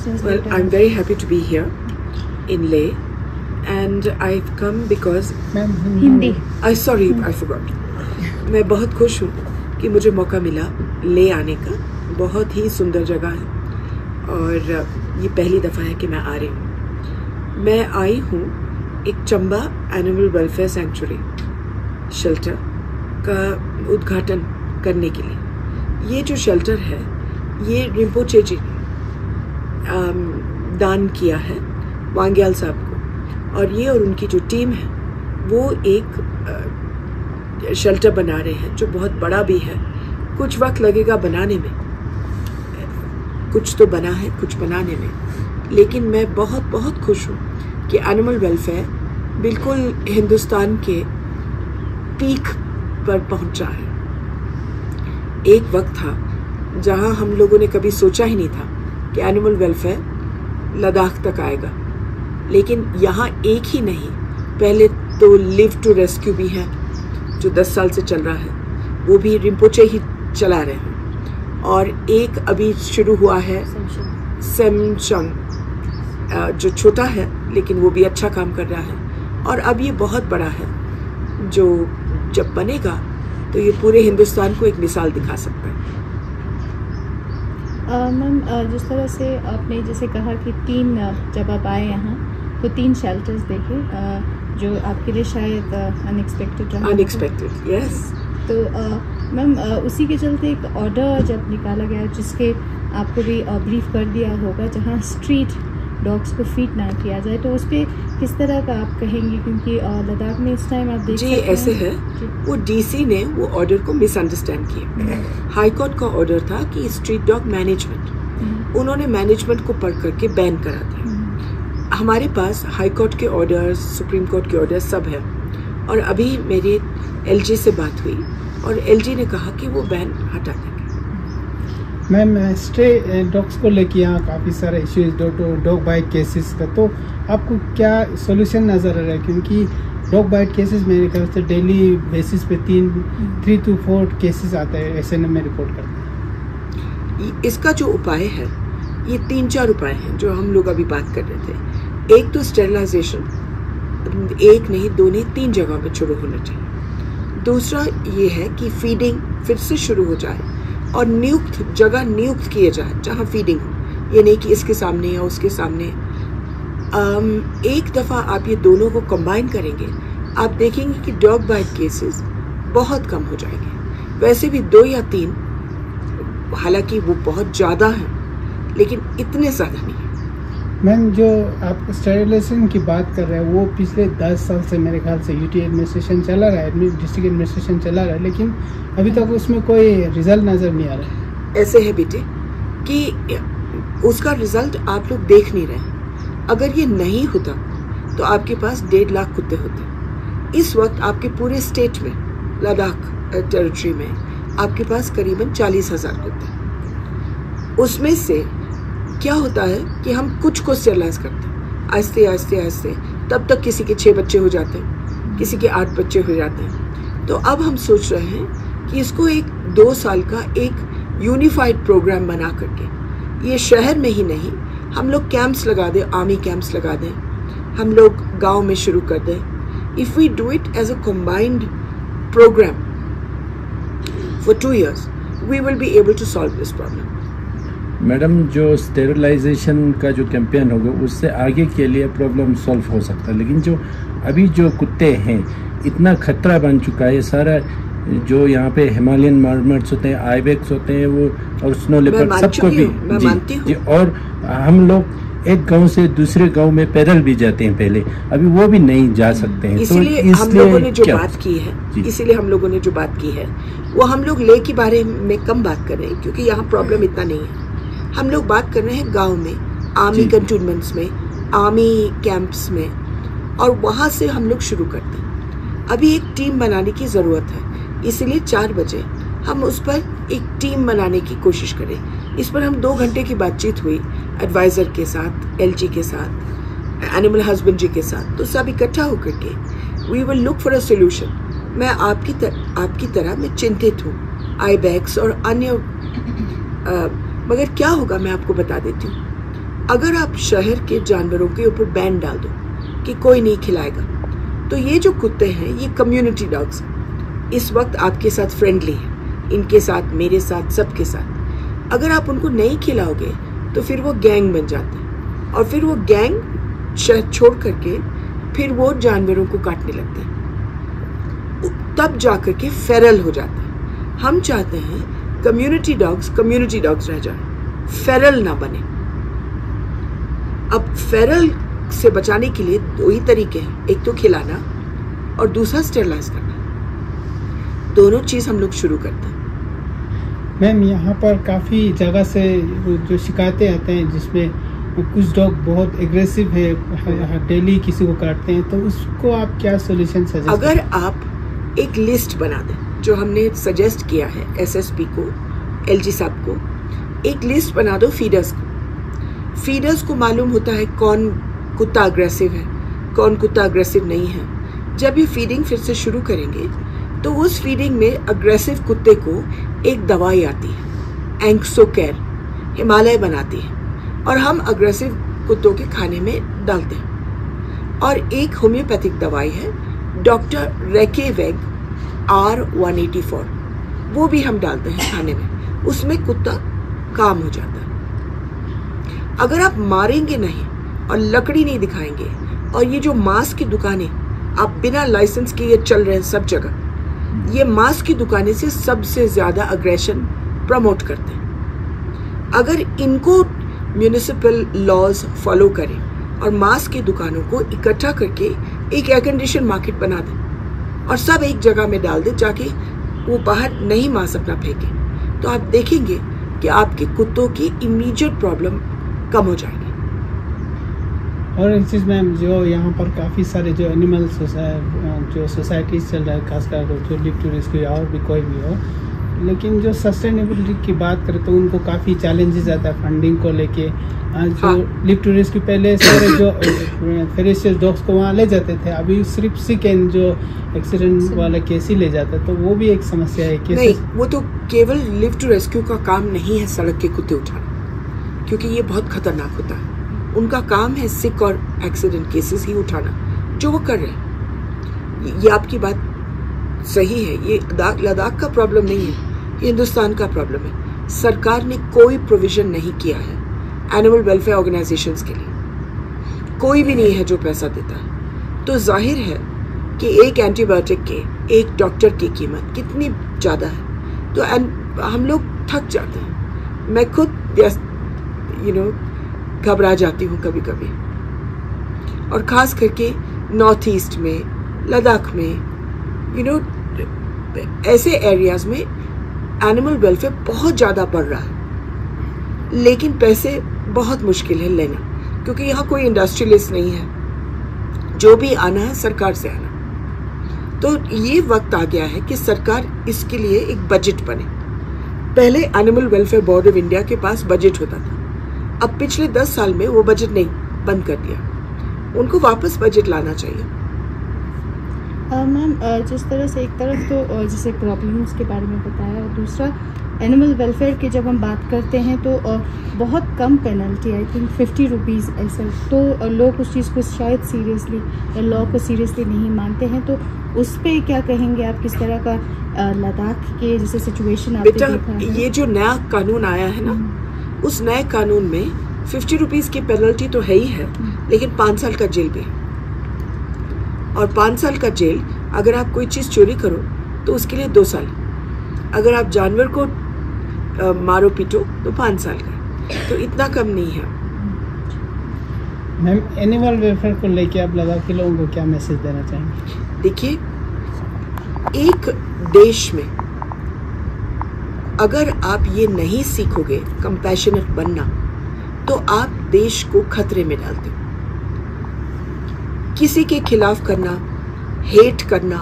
since Well, I'm very happy to be here in Leh, and I've come because Hindi. I forgot. मैं बहुत खुश हूँ कि मुझे मौका मिला ले आने का। बहुत ही सुंदर जगह है और ये पहली दफ़ा है कि मैं आ रही हूँ। मैं आई हूँ एक Chamba animal welfare sanctuary shelter का उद्घाटन करने के लिए। ये जो शेल्टर है ये रिम्पोचे जी ने दान किया है वांग्याल साहब को, और ये और उनकी जो टीम है वो एक शेल्टर बना रहे हैं जो बहुत बड़ा भी है। कुछ वक्त लगेगा बनाने में, कुछ तो बना है कुछ बनाने में, लेकिन मैं बहुत बहुत खुश हूँ कि एनिमल वेलफेयर बिल्कुल हिंदुस्तान के पीक पर पहुँचा है। एक वक्त था जहाँ हम लोगों ने कभी सोचा ही नहीं था कि एनिमल वेलफेयर लद्दाख तक आएगा, लेकिन यहाँ एक ही नहीं, पहले तो लिव टू रेस्क्यू भी है जो 10 साल से चल रहा है, वो भी रिम्पोचे ही चला रहे हैं, और एक अभी शुरू हुआ है सेमचंग जो छोटा है लेकिन वो भी अच्छा काम कर रहा है, और अब ये बहुत बड़ा है जो जब बनेगा तो ये पूरे हिंदुस्तान को एक मिसाल दिखा सकता है। मैम, जिस तरह से आपने जैसे कहा कि जब आप आए यहाँ तो 3 शेल्टर्स देखे जो आपके लिए शायद अनएक्सपेक्टेड यस। तो मैम उसी के चलते एक ऑर्डर जब निकाला गया जिसके आपको भी ब्रीफ कर दिया होगा, जहाँ स्ट्रीट डॉग्स को फीड ना किया जाए, तो उस पर किस तरह का आप कहेंगे? क्योंकि लद्दाख में इस टाइम आप देख जी ऐसे है, वो डीसी ने वो ऑर्डर को मिसअंडरस्टैंड किया। हाई कोर्ट का ऑर्डर था कि स्ट्रीट डॉग मैनेजमेंट, उन्होंने मैनेजमेंट को पढ़ करके बैन करा दिया। हमारे पास हाई कोर्ट के ऑर्डर्स, सुप्रीम कोर्ट के ऑर्डर्स सब है, और अभी मेरी एलजी से बात हुई और एलजी ने कहा कि वो बैन हटा देंगे। मैम, स्ट्रे डॉग्स को लेके यहाँ काफ़ी सारे इश्यूज डॉग बाइट केसेस का, तो आपको क्या सोल्यूशन नज़र आ रहा है? क्योंकि डॉग बाइट केसेस मेरे ख्याल से डेली बेसिस पे 3 to 4 केसेस आता है, एसएनएम में रिपोर्ट करते हैं। इसका जो उपाय है, ये 3-4 उपाय हैं जो हम लोग अभी बात कर रहे थे। एक तो स्टेरिलाइजेशन, 1 नहीं 2 नहीं 3 जगह पे शुरू होना चाहिए। दूसरा ये है कि फीडिंग फिर से शुरू हो जाए और जगह नियुक्त किए जाए जहाँ फीडिंग हो, ये नहीं कि इसके सामने या उसके सामने। एक दफ़ा आप ये दोनों को कंबाइन करेंगे, आप देखेंगे कि डॉग बाइट केसेस बहुत कम हो जाएंगे। वैसे भी 2 या 3, हालांकि वो बहुत ज़्यादा हैं लेकिन इतने ज़्यादा नहीं है। मैम, जो आप स्टेरिलाइजेशन की बात कर रहे हैं वो पिछले 10 साल से मेरे ख्याल से यूटी एडमिनिस्ट्रेशन चला रहा है, डिस्ट्रिक्ट एडमिनिस्ट्रेशन चला रहा है, लेकिन अभी तक उसमें कोई रिजल्ट नज़र नहीं आ रहा है। ऐसे है बेटे कि उसका रिजल्ट आप लोग देख नहीं रहे हैं। अगर ये नहीं होता तो आपके पास 1.5 लाख कुत्ते होते। इस वक्त आपके पूरे स्टेट में, लद्दाख टेरिटरी में, आपके पास करीबन 40,000 कुत्ते। उसमें से क्या होता है कि हम कुछ को स्टेरिलाइज करते हैं आहिस्ते आहिस्ते आहिस्ते, तब तक किसी के 6 बच्चे हो जाते हैं, किसी के 8 बच्चे हो जाते हैं। तो अब हम सोच रहे हैं कि इसको एक 2 साल का एक यूनिफाइड प्रोग्राम बना करके, ये शहर में ही नहीं, हम लोग कैंप्स लगा दें, आर्मी कैंप्स लगा दें, हम लोग गांव में शुरू कर दें। If we do it as a combined programme for 2 years, we will be able to solve this problem. Madam, जो स्टेरिलाइजेशन का जो कैंपेन होगा उससे आगे के लिए प्रॉब्लम सॉल्व हो सकता है, लेकिन जो अभी जो कुत्ते हैं इतना खतरा बन चुका है सारा, जो यहाँ पे हिमालयन मार्मोट्स होते हैं, आइबेक्स होते हैं, वो और स्नो लेपर्ड, सबको भी जी, और हम लोग एक गांव से दूसरे गांव में पैदल भी जाते हैं पहले, अभी वो भी नहीं जा सकते हैं। इसीलिए हम लोगों ने जो बात की है, इसीलिए हम लोगों ने जो बात की है वो हम लोग ले के बारे में कम बात कर रहे हैं, क्योंकि यहाँ प्रॉब्लम इतना नहीं है। हम लोग बात कर रहे हैं गांव में, आर्मी कंटोनमेंट्स में, आर्मी कैंप्स में, और वहाँ से हम लोग शुरू करते हैं। अभी एक टीम बनाने की ज़रूरत है, इसलिए 4 बजे हम उस पर एक टीम बनाने की कोशिश करें। इस पर हम 2 घंटे की बातचीत हुई एडवाइज़र के साथ, एलजी के साथ, एनिमल हस्बेंड्री के साथ, तो सब इकट्ठा होकर के we will look for a solution. मैं आपकी तरह मैं चिंतित हूँ आईबैक्स और अन्य, मगर क्या होगा मैं आपको बता देती हूँ। अगर आप शहर के जानवरों के ऊपर बैन डाल दो कि कोई नहीं खिलाएगा, तो ये जो कुत्ते हैं ये कम्युनिटी डॉग्स इस वक्त आपके साथ फ्रेंडली हैं, इनके साथ, मेरे साथ, सबके साथ। अगर आप उनको नहीं खिलाओगे तो फिर वो गैंग बन जाते हैं और फिर वो गैंग शहर छोड़ करके फिर वो जानवरों को काटने लगते हैं, तब जाकर के फेरल हो जाते हैं। हम चाहते हैं कम्युनिटी डॉग्स रह जाए, फेरल ना बने। अब फेरल से बचाने के लिए दो ही तरीके हैं, एक तो खिलाना और दूसरा स्टेरलाइज करना। दोनों चीज हम लोग शुरू करते हैं। मैम, यहाँ पर काफ़ी जगह से जो शिकायतें आते हैं जिसमें कुछ डॉग बहुत एग्रेसिव है, डेली किसी को काटते हैं, तो उसको आप क्या सोल्यूशन सजेस्ट? अगर आप एक लिस्ट बना दें, जो हमने सजेस्ट किया है एसएसपी को, एलजी साहब को, एक लिस्ट बना दो फीडर्स को मालूम होता है कौन कुत्ता अग्रेसिव है, कौन कुत्ता अग्रेसिव नहीं है। जब ये फीडिंग फिर से शुरू करेंगे तो उस फीडिंग में अग्रेसिव कुत्ते को एक दवाई आती है, एंक्सोकेर, हिमालय बनाती है, और हम अग्रेसिव कुत्तों के खाने में डालते हैं। और एक होम्योपैथिक दवाई है डॉक्टर रेकेवेग R184, वो भी हम डालते हैं खाने में, उसमें कुत्ता काम हो जाता है। अगर आप मारेंगे नहीं और लकड़ी नहीं दिखाएंगे, और ये जो मांस की दुकानें आप बिना लाइसेंस के ये चल रहे हैं सब जगह, ये मांस की दुकानें से सबसे ज्यादा अग्रेशन प्रमोट करते हैं। अगर इनको म्यूनिसिपल लॉज फॉलो करें और मांस की दुकानों को इकट्ठा करके एक एयर कंडीशन मार्केट बना दें और सब एक जगह में डाल दें, जाके वो बाहर नहीं मांस अपना फेंके, तो आप देखेंगे कि आपके कुत्तों की इमीडिएट प्रॉब्लम कम हो जाएगी। और एक चीज़ मैम, जो यहाँ पर काफ़ी सारे जो एनिमल जो सोसाइटीज चल रहा है, खासकर जो लिव टू रेस्क्यू और भी कोई भी हो, लेकिन जो सस्टेनेबिलिटी की बात करें तो उनको काफ़ी चैलेंजेस आता है फंडिंग को लेके। जो लिव टू रेस्क्यू पहले सारे जो फेरेशियस डॉग्स को वहाँ ले जाते थे, अभी सिर्फ सिकेन जो एक्सीडेंट वाला केस ही ले जाता है, तो वो भी एक समस्या है। नहीं, वो तो केवल लिव टू रेस्क्यू का काम नहीं है सड़क के कुत्ते उठाना, क्योंकि ये बहुत खतरनाक होता है। उनका काम है सिक और एक्सीडेंट केसेस ही उठाना, जो वो कर रहे हैं। ये आपकी बात सही है, ये लद्दाख का प्रॉब्लम नहीं है, ये हिंदुस्तान का प्रॉब्लम है। सरकार ने कोई प्रोविजन नहीं किया है एनिमल वेलफेयर ऑर्गेनाइजेशंस के लिए, कोई भी नहीं है जो पैसा देता है। तो जाहिर है कि एक एंटीबायोटिक के, एक डॉक्टर की कीमत कितनी ज़्यादा है, तो हम लोग थक जाते हैं। मैं खुद घबरा जाती हूँ कभी कभी, और ख़ास करके नॉर्थ ईस्ट में, लद्दाख में, ऐसे एरियाज में एनिमल वेलफेयर बहुत ज़्यादा बढ़ रहा है, लेकिन पैसे बहुत मुश्किल है लेना, क्योंकि यहाँ कोई इंडस्ट्रियलिस्ट नहीं है। जो भी आना है सरकार से आना। तो ये वक्त आ गया है कि सरकार इसके लिए एक बजट बने। पहले animal welfare board of India के पास बजट होता था, अब पिछले 10 साल में वो बजट नहीं, बंद कर दिया। उनको वापस बजट लाना चाहिए। मैम, जिस तरह से एक तरफ तो जैसे प्रॉब्लम्स के बारे में बताया, और दूसरा एनिमल वेलफेयर की जब हम बात करते हैं तो बहुत कम पेनल्टी, आई थिंक 50 रुपीज़ ऐसा, तो लोग उस चीज़ को शायद सीरियसली, लॉ को सीरियसली नहीं मानते हैं। तो उस पर क्या कहेंगे आप? किस तरह का लद्दाख के जैसे सिचुएशन आपने देखा है? ये जो नया कानून आया है ना, उस नए कानून में 50 रुपीज़ की पेनल्टी तो है ही है, लेकिन 5 साल का जेल भी है। और 5 साल का जेल, अगर आप कोई चीज़ चोरी करो तो उसके लिए 2 साल, अगर आप जानवर को मारो पीटो तो 5 साल का, तो इतना कम नहीं है। मैम, एनिमल वेलफेयर को लेके आप लद्दाख के लोगों को क्या मैसेज देना चाहेंगे? देखिए, एक देश में अगर आप ये नहीं सीखोगे कंपैशनेट बनना, तो आप देश को खतरे में डालते हो। किसी के खिलाफ करना, हेट करना,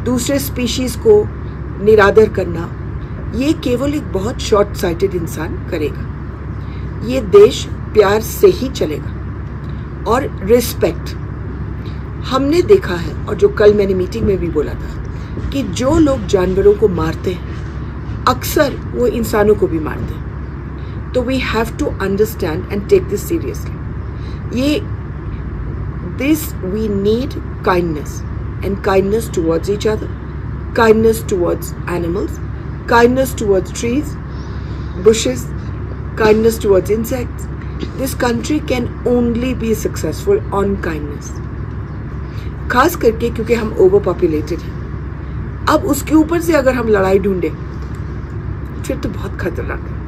दूसरे स्पीशीज को निरादर करना, ये केवल एक बहुत शॉर्ट साइटेड इंसान करेगा। ये देश प्यार से ही चलेगा। और रिस्पेक्ट हमने देखा है, और जो कल मैंने मीटिंग में भी बोला था, कि जो लोग जानवरों को मारते हैं अक्सर वो इंसानों को भी मारते हैं। तो we have to understand and take this seriously. This we need kindness, and kindness towards each other, kindness towards animals, kindness towards trees, bushes, kindness towards insects. This country can only be successful on kindness. खास करके क्योंकि हम over populated हैं। अब उसके ऊपर से अगर हम लड़ाई ढूंढे फिर तो बहुत खतरनाक है।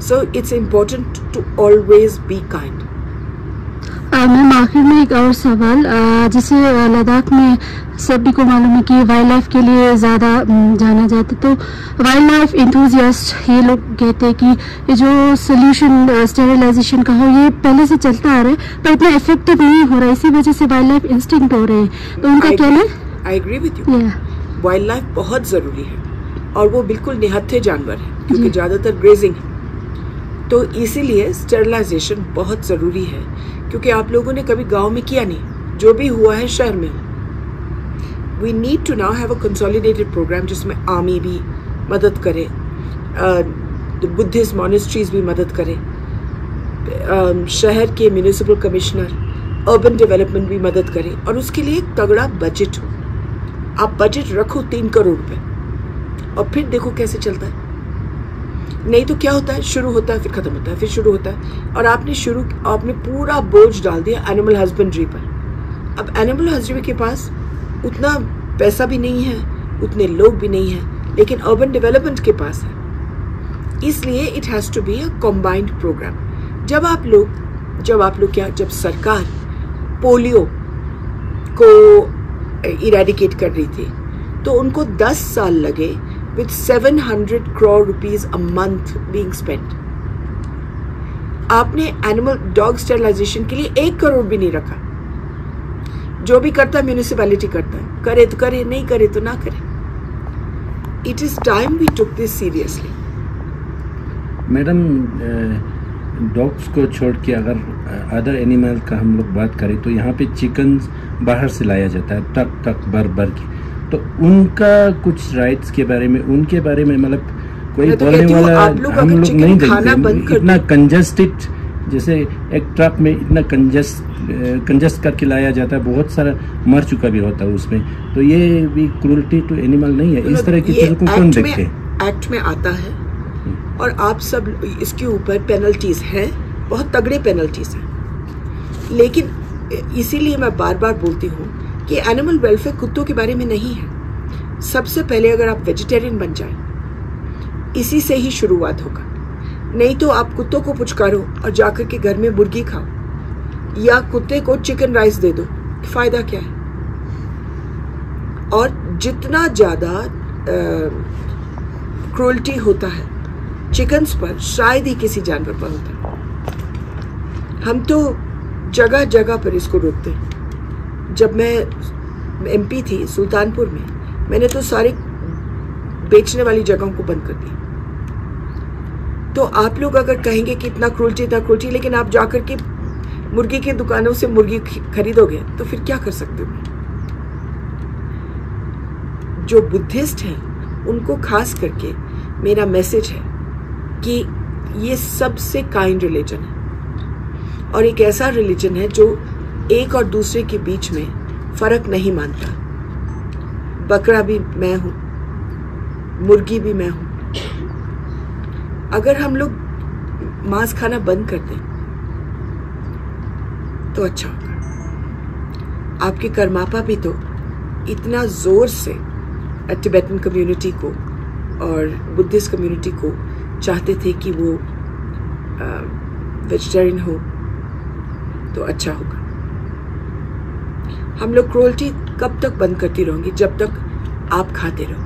So it's important to always be kind. Ma'am आखिर में एक और सवाल, जैसे लद्दाख में सभी को मालूम है कि वाइल्ड लाइफ के लिए ज़्यादा जाना जाता है, तो वाइल्ड लाइफ इंथुजियास्ट ये लोग कहते हैं कि ये जो सोल्यूशन स्टेरिलाइजेशन का हो ये पहले से चलता आ रहा है पर इतना इफेक्टिव नहीं हो रहा है, इसी वजह से वाइल्ड लाइफ इंस्टिंक्ट हो रहे हैं, तो उनका कहना है। I agree with you, wildlife बहुत ज़रूरी है और वो बिल्कुल निहत्थे जानवर है क्योंकि ज़्यादातर ग्रेजिंग है, तो इसीलिए स्टेरिलाइजेशन बहुत ज़रूरी है। क्योंकि आप लोगों ने कभी गांव में किया नहीं, जो भी हुआ है शहर में। We need to now have a consolidated programme जिसमें आर्मी भी मदद करे, बुद्धिस्ट मॉनेस्ट्रीज भी मदद करे, शहर के म्यूनिसिपल कमिश्नर, अर्बन डेवलपमेंट भी मदद करे और उसके लिए एक तगड़ा बजट हो। आप बजट रखो 3 करोड़ रुपए और फिर देखो कैसे चलता है। नहीं तो क्या होता है, शुरू होता है फिर खत्म होता है, फिर शुरू होता है और आपने पूरा बोझ डाल दिया एनिमल हस्बेंड्री पर। अब एनिमल हस्बेंड्री के पास उतना पैसा भी नहीं है, उतने लोग भी नहीं हैं, लेकिन अर्बन डेवलपमेंट के पास है, इसलिए it has to be a combined programme. जब सरकार पोलियो को इरेडिकेट कर रही थी तो उनको 10 साल लगे with 700 crore rupees a month being spent. आपने एनिमल डॉग स्टेरिलाइजेशन के लिए 1 करोड़ भी नहीं रखा। जो भी करता है म्यूनिसिपैलिटी करता है, करे तो करे, नहीं करे तो ना करे। It is time we took this seriously. Madam, dogs को छोड़ के अगर अदर एनिमल का हम लोग बात करें तो यहाँ पे चिकन बाहर से लाया जाता है ट्रक भर के, तो उनका कुछ राइट्स के बारे में, उनके बारे में मतलब कोई बोलने वाला हम लोग नहीं देखते। इतना कंजस्टेड, जैसे एक ट्रक में इतना कंजस्ट करके लाया जाता है, बहुत सारा मर चुका भी होता है उसमें, तो ये भी क्रूरटी टू एनिमल नहीं है। इस तरह की चीजों को कौन देखते हैं? एक्ट में आता है और आप सब इसके ऊपर पेनल्टीज हैं, बहुत तगड़े पेनल्टीज हैं, लेकिन इसीलिए मैं बार बार बोलती हूँ कि एनिमल वेलफेयर कुत्तों के बारे में नहीं है। सबसे पहले अगर आप वेजिटेरियन बन जाए, इसी से ही शुरुआत होगा। नहीं तो आप कुत्तों को पुचकारो और जाकर के घर में मुर्गी खाओ या कुत्ते को चिकन राइस दे दो, फायदा क्या है? और जितना ज्यादा क्रूरल्टी होता है चिकन्स पर, शायद ही किसी जानवर पर होता है। हम तो जगह जगह पर इसको रोकते हैं। जब मैं एमपी थी सुल्तानपुर में, मैंने तो सारे बेचने वाली जगहों को बंद कर दिया। तो आप लोग अगर कहेंगे कि इतना क्रूरल्टी, लेकिन आप जाकर के मुर्गी की दुकानों से मुर्गी खरीदोगे तो फिर क्या कर सकते हो? जो बुद्धिस्ट हैं उनको खास करके मेरा मैसेज है कि ये सबसे काइंड रिलीजन है और एक ऐसा रिलीजन है जो एक और दूसरे के बीच में फर्क नहीं मानता। बकरा भी मैं हूं, मुर्गी भी मैं हूं। अगर हम लोग मांस खाना बंद कर दें तो अच्छा होगा। आपके कर्मापा भी तो इतना जोर से टिबेटन कम्युनिटी को और बुद्धिस्ट कम्युनिटी को चाहते थे कि वो वेजिटेरियन हो, तो अच्छा होगा। हम लोग क्रूरल्टी कब तक बंद करती रहोगी? जब तक आप खाते रहो।